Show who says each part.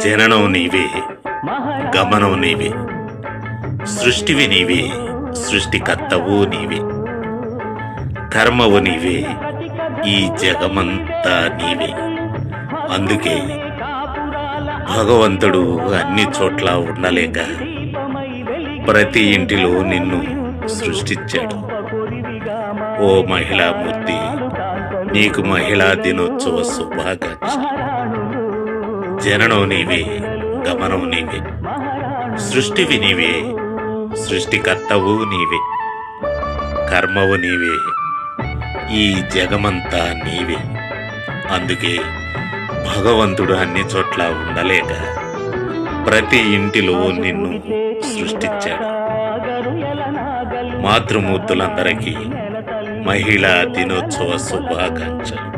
Speaker 1: జననం నీవే, గమనం నీవే, సృష్టివి నీవే, సృష్టికర్తవు నీవే, కర్మవు నీవే, ఈ జగమంతా నీవే. అందుకే భగవంతుడు అన్ని చోట్ల ఉండలేక ప్రతి ఇంటిలో నిన్ను సృష్టించాడు. ఓ మహిళామూర్తి, నీకు మహిళా దినోత్సవ శుభాకాంక్ష. జననం నీవే, గమనం నీవే, సృష్టివి నీవే, సృష్టికర్తవు నీవే, కర్మవు నీవే, ఈ జగమంతా నీవే. అందుకే భగవంతుడు అన్ని చోట్ల ఉండలేక ప్రతి ఇంటిలో నిన్ను సృష్టించాడు. మాతృమూర్తులందరికీ మహిళా దినోత్సవ శుభాకాంక్షలు.